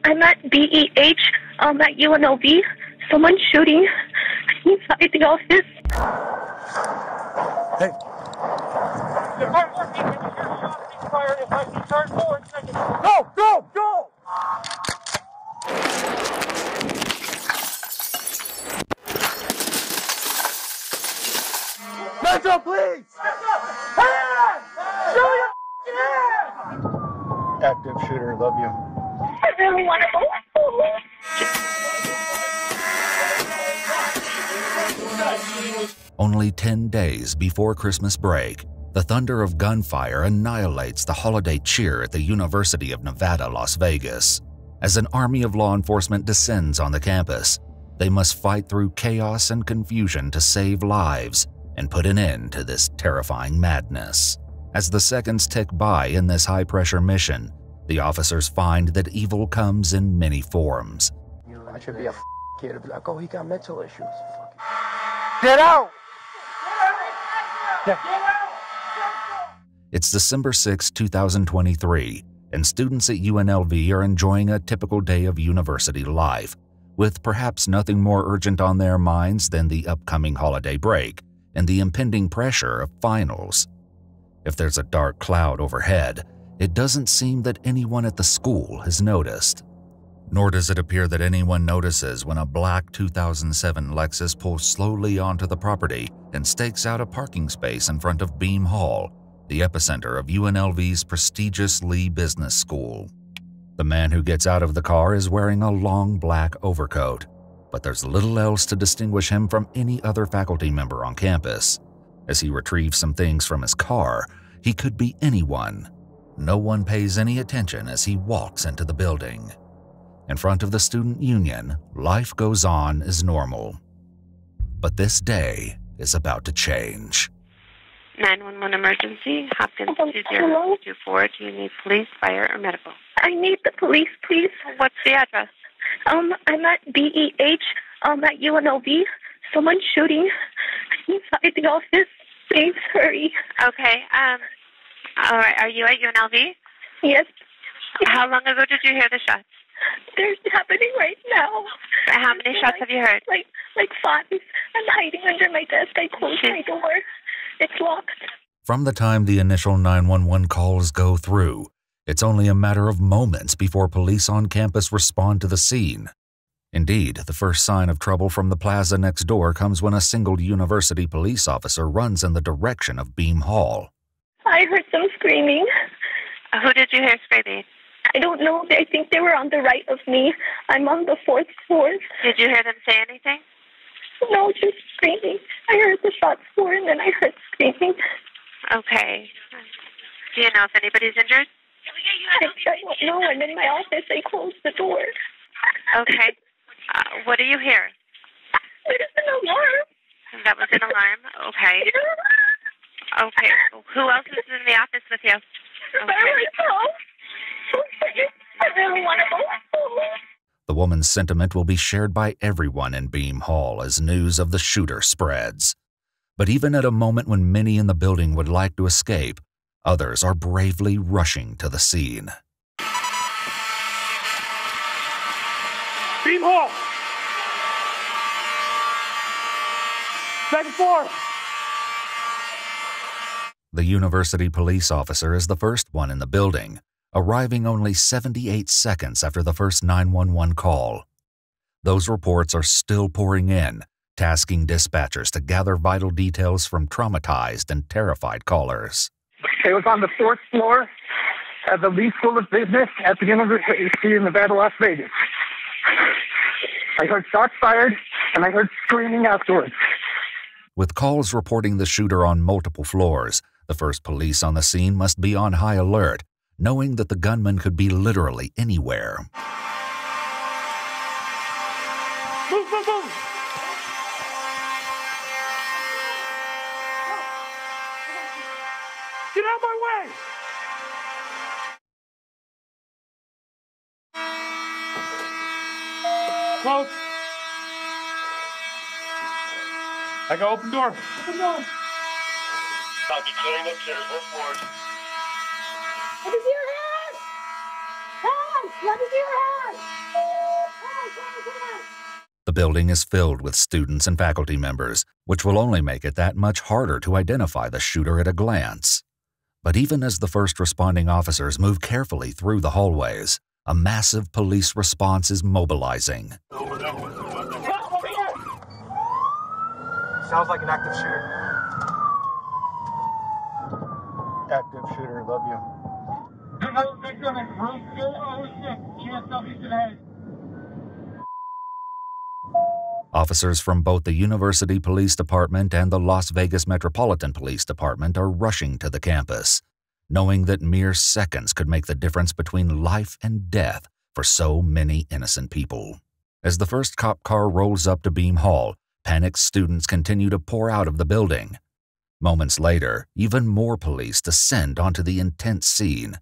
I'm at BEH, at UNLV. Someone's shooting inside the office. Hey. Go! Metro, please! Hands! Show your hands! Active shooter, love you. I really want to go. Only 10 days before Christmas break, the thunder of gunfire annihilates the holiday cheer at the University of Nevada, Las Vegas. As an army of law enforcement descends on the campus, they must fight through chaos and confusion to save lives and put an end to this terrifying madness. As the seconds tick by in this high-pressure mission, the officers find that evil comes in many forms. I should be a kid to be like, oh, he got mental issues. Get out! It's December 6, 2023, and students at UNLV are enjoying a typical day of university life, with perhaps nothing more urgent on their minds than the upcoming holiday break and the impending pressure of finals. If there's a dark cloud overhead, it doesn't seem that anyone at the school has noticed. Nor does it appear that anyone notices when a black 2007 Lexus pulls slowly onto the property and stakes out a parking space in front of Beam Hall, the epicenter of UNLV's prestigious Lee Business School. The man who gets out of the car is wearing a long black overcoat, but there's little else to distinguish him from any other faculty member on campus. As he retrieves some things from his car, he could be anyone. No one pays any attention as he walks into the building. In front of the student union, life goes on as normal. But this day is about to change. 911 emergency, Hopkins 2024. Do you need police, fire, or medical? I need the police, please. What's the address? I'm at BEH, at UNLV. Someone's shooting inside the office. Please hurry. Okay. All right. Are you at UNLV? Yes. How long ago did you hear the shots? They're happening right now. How many shots have you heard? Like 5. I'm hiding under my desk. I closed my door. It's locked. From the time the initial 911 calls go through, it's only a matter of moments before police on campus respond to the scene. Indeed, the first sign of trouble from the plaza next door comes when a single university police officer runs in the direction of Beam Hall. I heard some screaming. Who did you hear screaming? I don't know. I think they were on the right of me. I'm on the 4th floor. Did you hear them say anything? No, just screaming. I heard the shots for, and then I heard screaming. Okay. Do you know if anybody's injured? I don't know. I'm in my office. I closed the door. Okay. What do you hear? There's an alarm. That was an alarm? Okay. Okay. Who else is in the office with you? Okay. I really want to go. The woman's sentiment will be shared by everyone in Beam Hall as news of the shooter spreads. But even at a moment when many in the building would like to escape, others are bravely rushing to the scene. Beam Hall! Second floor! The university police officer is the first one in the building, arriving only 78 seconds after the first 911 call. Those reports are still pouring in, tasking dispatchers to gather vital details from traumatized and terrified callers. It was on the 4th floor at the Lee School of Business at the University of Nevada, Las Vegas. I heard shots fired, and I heard screaming afterwards. With calls reporting the shooter on multiple floors, the first police on the scene must be on high alert, knowing that the gunman could be literally anywhere. Move, move, move! Get out of my way! Close. I got open door. Open door. I'll be clearing upstairs. What floors? Let me see your hands! Hands! Let me see your hands! building is filled with students and faculty members, which will only make it that much harder to identify the shooter at a glance. But even as the first responding officers move carefully through the hallways, a massive police response is mobilizing. Sounds like an active shooter. Active shooter, love you. Officers from both the University Police Department and the Las Vegas Metropolitan Police Department are rushing to the campus, knowing that mere seconds could make the difference between life and death for so many innocent people. As the first cop car rolls up to Beam Hall, panicked students continue to pour out of the building. Moments later, even more police descend onto the intense scene.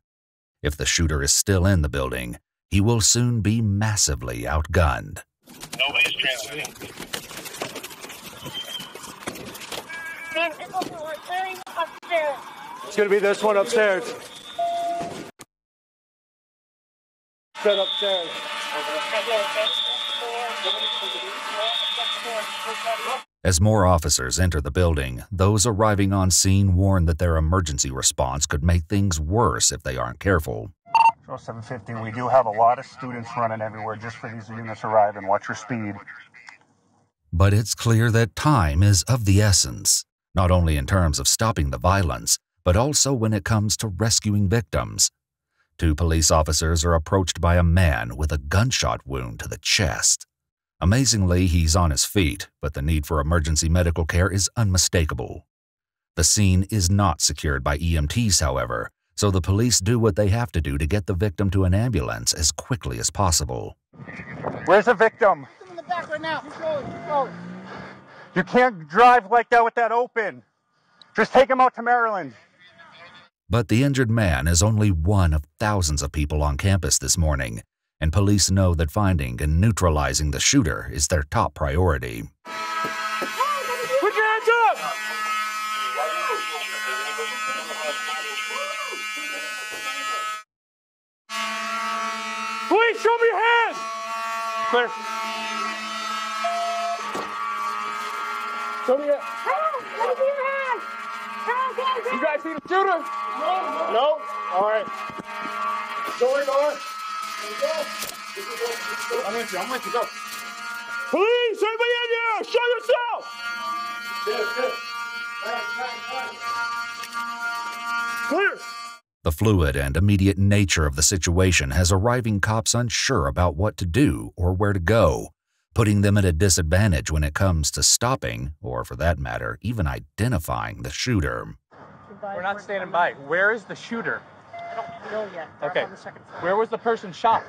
If the shooter is still in the building, he will soon be massively outgunned. Nobody's transmitting. It's going to be this one upstairs. Sit upstairs. As more officers enter the building, those arriving on scene warn that their emergency response could make things worse if they aren't careful. Show 750, we do have a lot of students running everywhere just for these units arriving. Watch your speed. But it's clear that time is of the essence, not only in terms of stopping the violence, but also when it comes to rescuing victims. 2 police officers are approached by a man with a gunshot wound to the chest. Amazingly, he's on his feet, but the need for emergency medical care is unmistakable. The scene is not secured by EMTs, however, so the police do what they have to do to get the victim to an ambulance as quickly as possible. Where's the victim? He's in the back right now. Keep going. You can't drive like that with that open. Just take him out to Maryland. But the injured man is only one of thousands of people on campus this morning, and police know that finding and neutralizing the shooter is their top priority. Put your hands up! Please show me your hands! Clear. Show me your hands! You guys see the shooter? No? All right. Door. I'm with you, go. Police, anybody in here? Show yourself! Clear. The fluid and immediate nature of the situation has arriving cops unsure about what to do or where to go, putting them at a disadvantage when it comes to stopping, or for that matter, even identifying the shooter. We're not standing by. Where is the shooter? I don't know yet. They're Okay. on the second floor. Where was the person shot?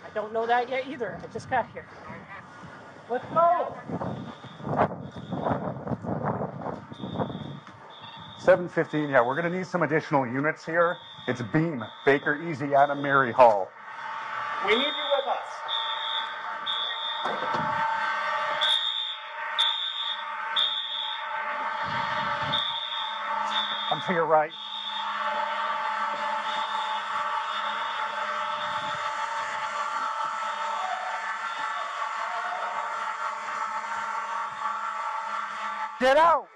I don't know that yet either. I just got here. Let's go. 715, yeah, we're going to need some additional units here. It's Beam, Baker, Easy, Adam, Mary Hall. We need you with us. I'm to your right. Get out!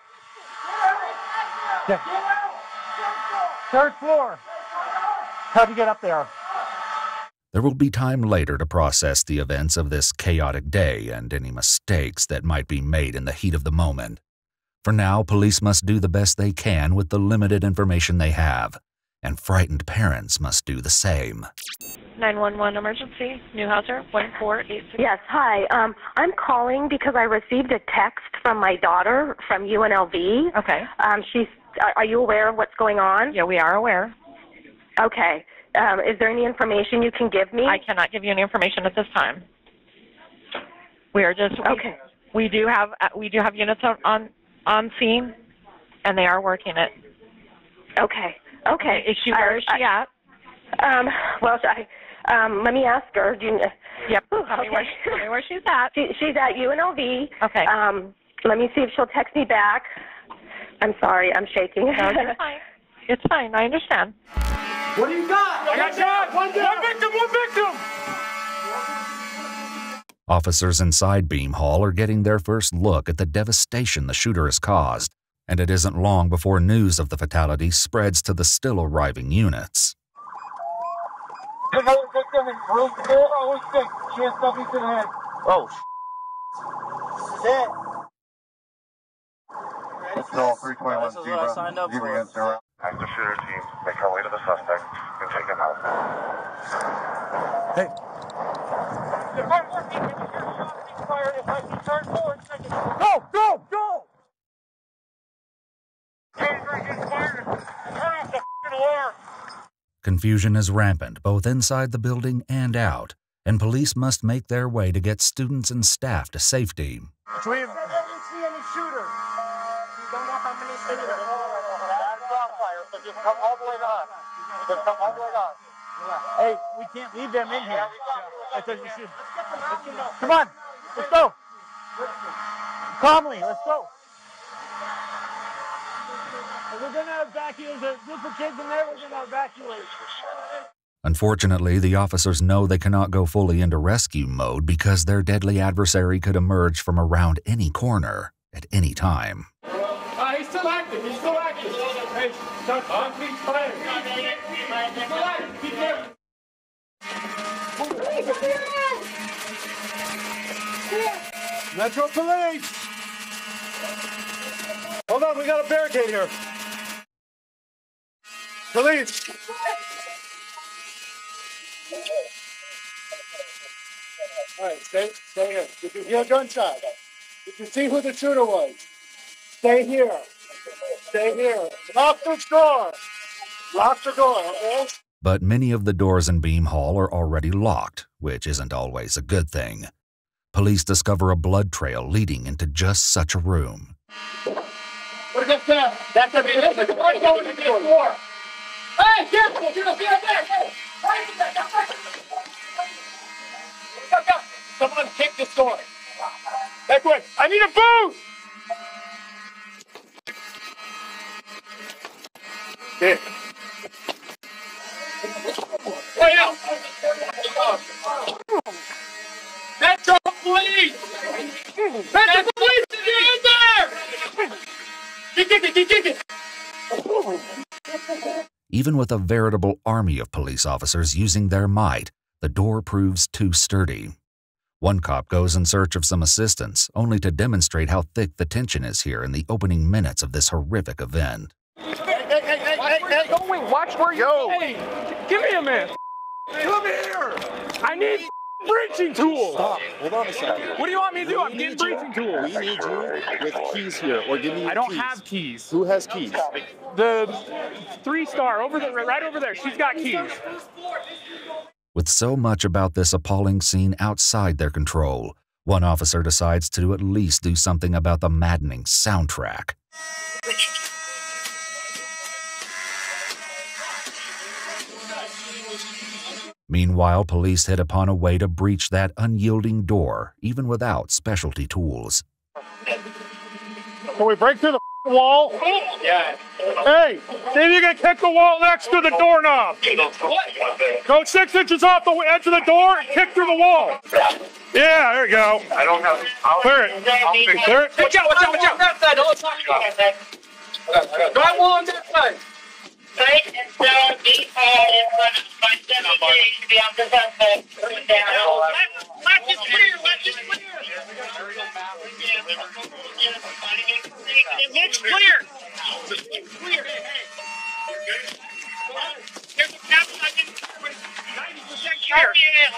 Get out! Third floor! How'd you get up there? There will be time later to process the events of this chaotic day and any mistakes that might be made in the heat of the moment. For now, police must do the best they can with the limited information they have, and frightened parents must do the same. 911 emergency, Newhouser, 1486. Yes, hi. I'm calling because I received a text from my daughter from UNLV. Okay. Are you aware of what's going on? Yeah, we are aware. Okay. Is there any information you can give me? I cannot give you any information at this time. We are just Okay. We do have units on scene, and they are working it. Okay. Okay. Where is she at? Let me ask her. Yep. Tell me where she's at. She's at UNLV. Okay. Let me see if she'll text me back. I'm sorry, I'm shaking. No, it's fine. It's fine. I understand. What do you got? I got shot. One victim. Officers inside Beam Hall are getting their first look at the devastation the shooter has caused, and it isn't long before news of the fatality spreads to the still arriving units. Another victim in room 406. She has nothing to the head. Oh, this is it. Let's go, 321 This is what I signed up for. Active shooter team, make our way to the suspect and take him out. Hey. Go, go, go! Confusion is rampant both inside the building and out, and police must make their way to get students and staff to safety. I didn't see any shooter. You don't know how many shooters. That's crossfire, so just come all the way on. Just come all the way on. Hey, we can't leave them in here. Come on, let's go. Calmly, let's go. We're going to evacuate. There's a group of kids in there. We're going to evacuate. Unfortunately, the officers know they cannot go fully into rescue mode because their deadly adversary could emerge from around any corner at any time. He's still active. He's still active. Hey, don't please fire. He's still active. Be careful. Metro Police! Hold on, we got a barricade here. Police! All right, stay here. Did you hear a gunshot? Did you see who the shooter was? Stay here. Stay here. Lock the door. Lock the door, okay? But many of the doors in Beam Hall are already locked, which isn't always a good thing. Police discover a blood trail leading into just such a room. What is that? That's a bit. Let's go into the door. Hey, careful! You're gonna be right there. Someone kick this door. That way. I need a boot. Here. Wait out. Metro Police! Metro Police! Get in there! Kick it! Even with a veritable army of police officers using their might, the door proves too sturdy. One cop goes in search of some assistance, only to demonstrate how thick the tension is here in the opening minutes of this horrific event. Hey, going. Watch where you're going. Give me a minute. Come here. I need breaching tools. Stop. Hold on a second. What do you want me to do? I'm getting breaching tools. We need you with keys here, or give me your I don't keys. have keys. Who has keys? The 3-star over there, right over there. She's got keys. With so much about this appalling scene outside their control, one officer decides to at least do something about the maddening soundtrack. Meanwhile, police hit upon a way to breach that unyielding door, even without specialty tools. Can we break through the wall? Yeah. Hey, see if you can kick the wall next to the doorknob. Go 6 inches off the edge of the door and kick through the wall. Yeah, there you go. I don't have. Clear it. Clear it. Watch out. That side. Don't talk about that. Drive wall on that side. Right and down, be all in front of my 7 days to be on the suspect. Left is clear. It looks clear. It's clear. There's a captain. I can 90% clear.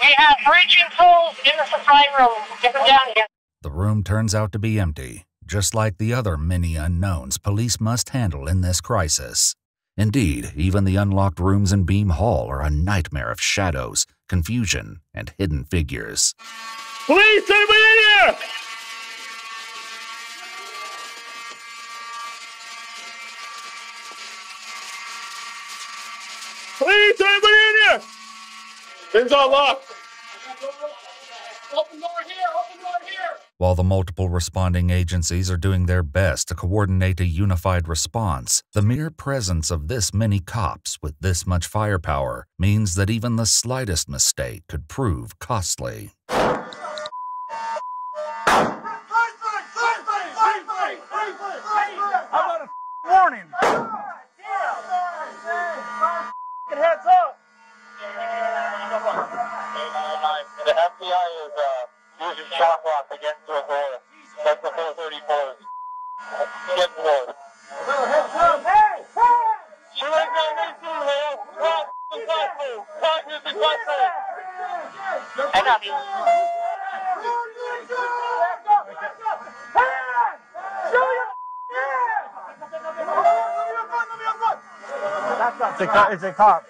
We have breaching tools in the supply room. Get them down here. The room turns out to be empty, just like the other many unknowns police must handle in this crisis. Indeed, even the unlocked rooms in Beam Hall are a nightmare of shadows, confusion, and hidden figures. Police, anybody in here? Police, anybody in here? Things are locked. Open door here. While the multiple responding agencies are doing their best to coordinate a unified response, the mere presence of this many cops with this much firepower means that even the slightest mistake could prove costly. The FBI is using shock lock against the door. That's the 434. Get floor. Hey! She ain't got me too, man. Talk to the customer. Talk to the customer. I got you. It's a cop.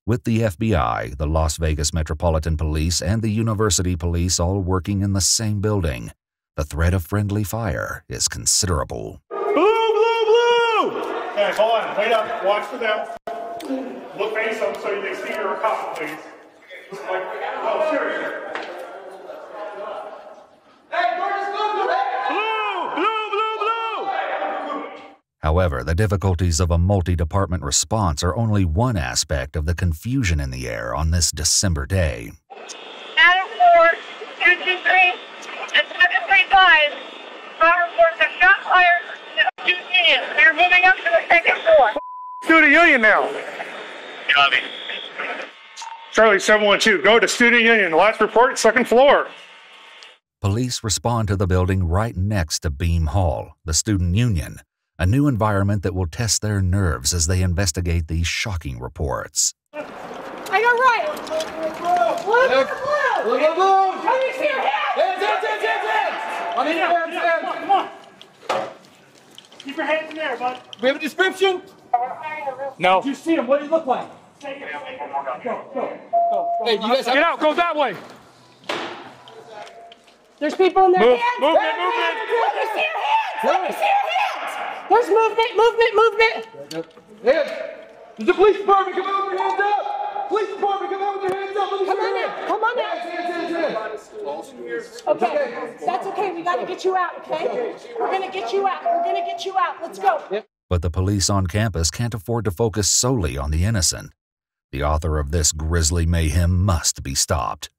With the FBI, the Las Vegas Metropolitan Police, and the University Police all working in the same building, the threat of friendly fire is considerable. Blue, blue, blue! Okay, hold on. Wait up. Watch for them. Look face them so they see you're a cop, please. Like, oh, seriously. However, the difficulties of a multi-department response are only one aspect of the confusion in the air on this December day. Adam 4, 223, and 735. Fire reports a shot fired to Student Union. We're moving up to the second floor. Student Union now. Copy. Charlie 712, go to Student Union. Last report, second floor. Police respond to the building right next to Beam Hall, the Student Union, a new environment that will test their nerves as they investigate these shocking reports. I got right. Look at blue. Let me see your hands. Hands. Come on. Keep your hands in there, bud. We have a description? No. Did you see him? What did he look like? Go. Hey, you guys get out. Go that way. There's people in their hands. Movement. Let me see your hands. Let me see your hands. There's movement. Hands. There's the police department. Come out with your hands up. Police department, come out with your hands up. Come on now. Okay, that's okay. We got to get you out, okay? We're going to get you out. Let's go. But the police on campus can't afford to focus solely on the innocent. The author of this grisly mayhem must be stopped.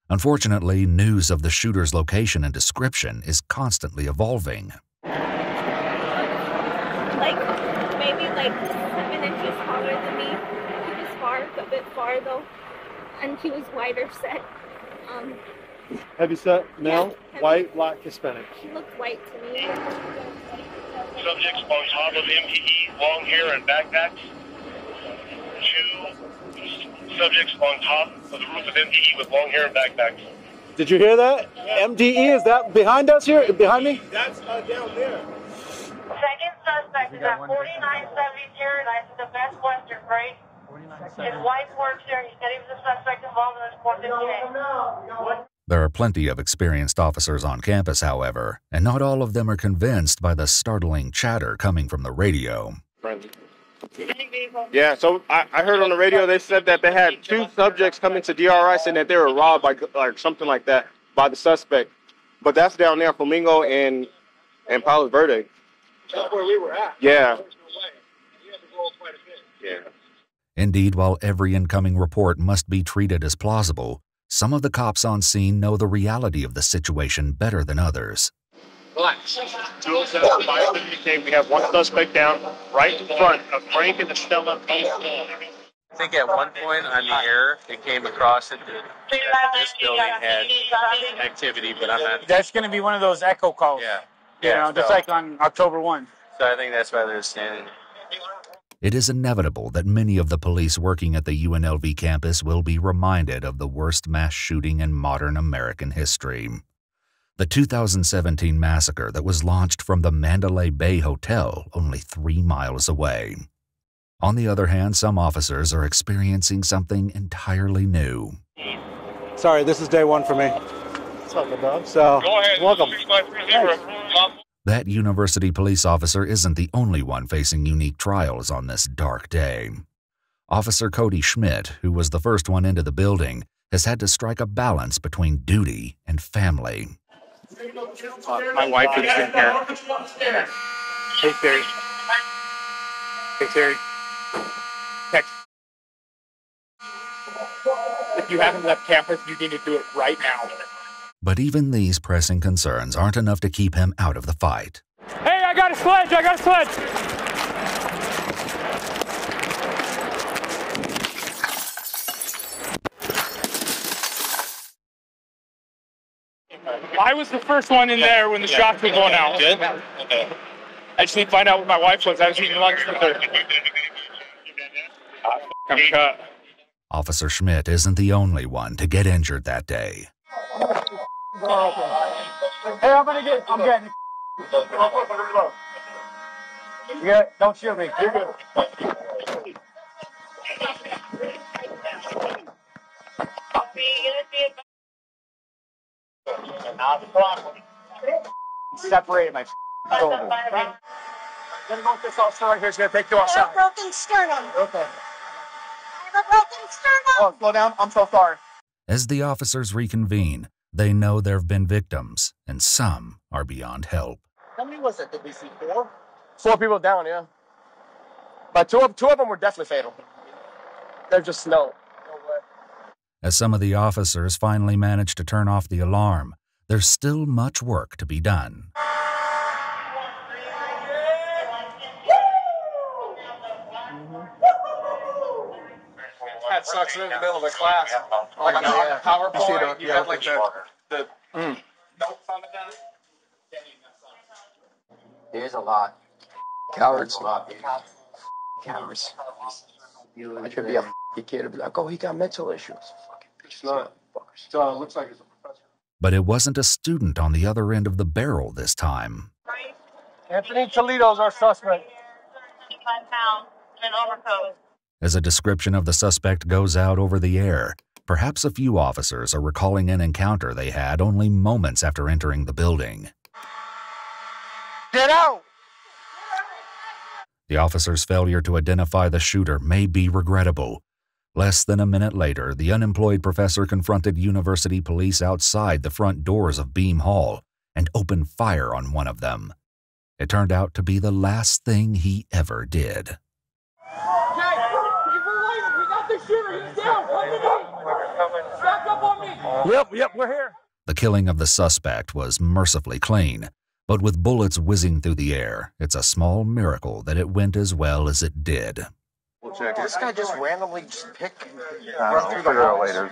Unfortunately, news of the shooter's location and description is constantly evolving. Maybe 7 inches taller than me. He was a bit far though, and he was whiter set. Heavy set, male, yeah, white, black, Hispanic. He looked white to me. Subjects on top of MPE, long hair and backpacks. 2 subjects on top of the roof of MPE with long hair and backpacks. Did you hear that? Yeah. MDE, is that behind us here? Behind me? That's down there. Second suspect is at 4972, that's the Best Western, right? His wife works there, he said he was a suspect involved in this 415. There are plenty of experienced officers on campus, however, and not all of them are convinced by the startling chatter coming from the radio. Yeah, so I heard on the radio they said that they had 2 subjects coming to DRI saying that they were robbed by something like that by the suspect. But that's down there, Flamingo and Palos Verde. That's where we were at. Yeah. There's no way. We had to roll quite a bit. Yeah. Indeed, while every incoming report must be treated as plausible, some of the cops on scene know the reality of the situation better than others. Relax. 207 550, we have 1 suspect down right in front of Frank and Estella. I think at one point on the air, it came across that this building had activity, but I'm not... That's going to be one of those echo calls. Yeah. You know, just like on October 1. So I think that's why they're standing. It is inevitable that many of the police working at the UNLV campus will be reminded of the worst mass shooting in modern American history. The 2017 massacre that was launched from the Mandalay Bay Hotel only 3 miles away. On the other hand, some officers are experiencing something entirely new. Sorry, this is day 1 for me. What's up, dog? So, go ahead. Welcome. 6530. That university police officer isn't the only one facing unique trials on this dark day. Officer Cody Schmidt, who was the first one into the building, has had to strike a balance between duty and family. My wife is in here. Hey, Terry. Hey, Terry. Text. If you haven't left campus, you need to do it right now. But even these pressing concerns aren't enough to keep him out of the fight. Hey, I got a sledge! I was the first one in there when the shots were going out. Good? Okay. I just need to find out what my wife was. I was eating lunch with her. I'm cut. Officer Schmidt isn't the only one to get injured that day. Hey, I'm getting. Yeah, don't shoot me. You're good. Separated my shoulder. I'm gonna go with this officer right here. He's gonna take you outside. I have a broken sternum. Okay. I have a broken sternum. Oh, slow down. I'm so sorry. As the officers reconvene, they know there have been victims, and some are beyond help. How many was it? Did we see 4? 4 people down, yeah. But two of them were definitely fatal. They're just no way. As some of the officers finally manage to turn off the alarm, there's still much work to be done. That sucks in the middle of a class. Like on the PowerPoint, you have like the notes on the desk. There's a lot. Cowards. Cowards. I should be a kid to be like, oh, he got mental issues. It's not. So it looks like it's a professor. But it wasn't a student on the other end of the barrel this time. Anthony Polito's our suspect. 5 pounds in overcoat. As a description of the suspect goes out over the air, perhaps a few officers are recalling an encounter they had only moments after entering the building. Get out! The officer's failure to identify the shooter may be regrettable. Less than a minute later, the unemployed professor confronted university police outside the front doors of Beam Hall and opened fire on one of them. It turned out to be the last thing he ever did. Yep, we're here. The killing of the suspect was mercifully clean, but with bullets whizzing through the air, it's a small miracle that it went as well as it did. We'll check. This guy just randomly picked. We'll figure it out later.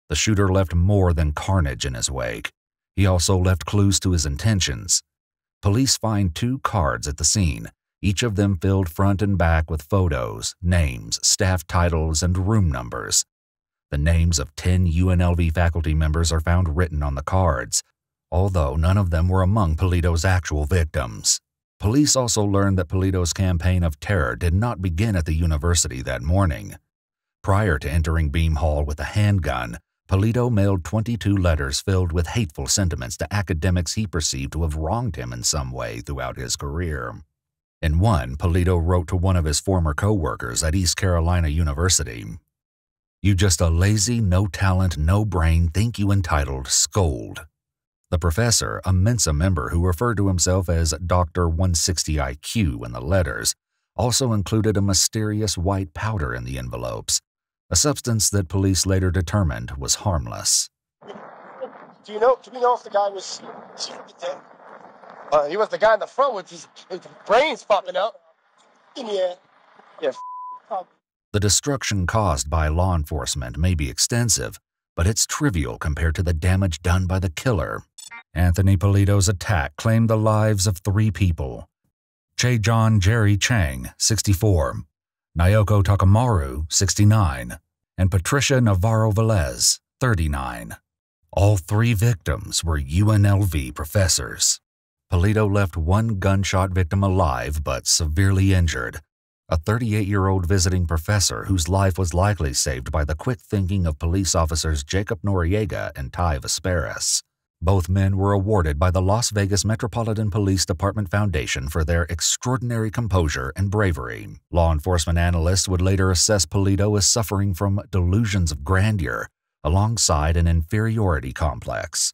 The shooter left more than carnage in his wake. He also left clues to his intentions. Police find 2 cards at the scene, each of them filled front and back with photos, names, staff titles, and room numbers. The names of 10 UNLV faculty members are found written on the cards, although none of them were among Polito's actual victims. Police also learned that Polito's campaign of terror did not begin at the university that morning. Prior to entering Beam Hall with a handgun, Polito mailed 22 letters filled with hateful sentiments to academics he perceived to have wronged him in some way throughout his career. In one, Polito wrote to one of his former co-workers at East Carolina University, "You just a lazy, no talent, no brain, think you entitled scold." The professor, a Mensa member who referred to himself as Dr. 160 IQ in the letters, also included a mysterious white powder in the envelopes, a substance that police later determined was harmless. Do we know if the guy was... he was the guy in the front with his brains popping out. Yeah. The destruction caused by law enforcement may be extensive, but it's trivial compared to the damage done by the killer. Anthony Polito's attack claimed the lives of 3 people: Che-John Jerry Chang, 64, Nyoko Takamaru, 69, and Patricia Navarro Velez, 39. All 3 victims were UNLV professors. Polito left 1 gunshot victim alive but severely injured, a 38-year-old visiting professor whose life was likely saved by the quick thinking of police officers Jacob Noriega and Ty Vesperis. Both men were awarded by the Las Vegas Metropolitan Police Department Foundation for their extraordinary composure and bravery. Law enforcement analysts would later assess Polito as suffering from delusions of grandeur alongside an inferiority complex.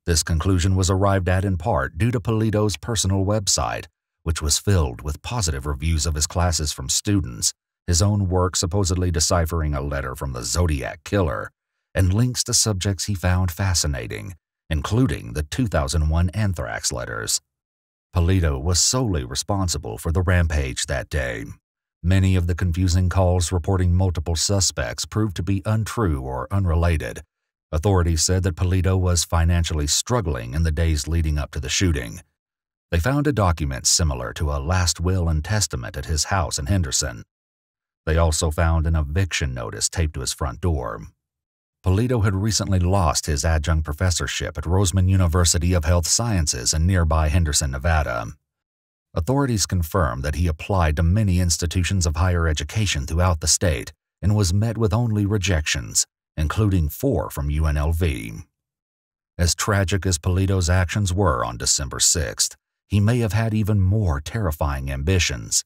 This conclusion was arrived at in part due to Polito's personal website, which was filled with positive reviews of his classes from students, his own work supposedly deciphering a letter from the Zodiac Killer, and links to subjects he found fascinating, including the 2001 anthrax letters. Polito was solely responsible for the rampage that day. Many of the confusing calls reporting multiple suspects proved to be untrue or unrelated, Authorities said that Polito was financially struggling in the days leading up to the shooting. They found a document similar to a last will and testament at his house in Henderson. They also found an eviction notice taped to his front door. Polito had recently lost his adjunct professorship at Roseman University of Health Sciences in nearby Henderson, Nevada. Authorities confirmed that he applied to many institutions of higher education throughout the state and was met with only rejections, including 4 from UNLV. As tragic as Polito's actions were on December 6th, he may have had even more terrifying ambitions.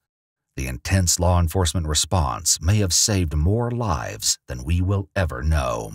The intense law enforcement response may have saved more lives than we will ever know.